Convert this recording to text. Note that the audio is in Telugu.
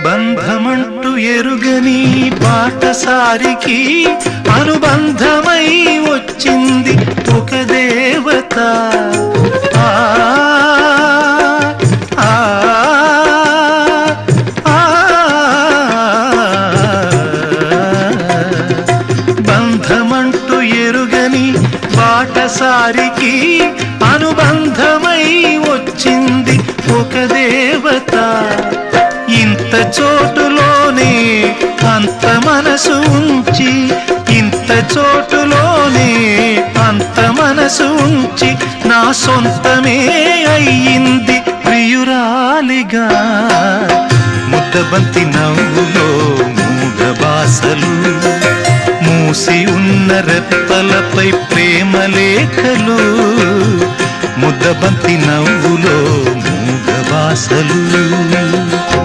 బంధమంటూ ఎరుగని బాటసారికి అనుబంధమై వచ్చింది ఒక దేవత. బంధమంటూ ఎరుగని బాటసారికి అనుబంధమై వచ్చింది ఒక దేవత. ఇంత చోటులోనే అంత మనసు ఉంచి, ఇంత చోటులోనే అంత మనసు ఉంచి నా సొంతమే అయ్యింది ప్రియురాలిగా. ముద్దబంతి నవ్వులో మూగ బాసలు, మూసి ఉన్న రెప్పలపై ప్రేమ లేఖలు. ముద్దబంతి నవ్వులో మూగ బాసలు.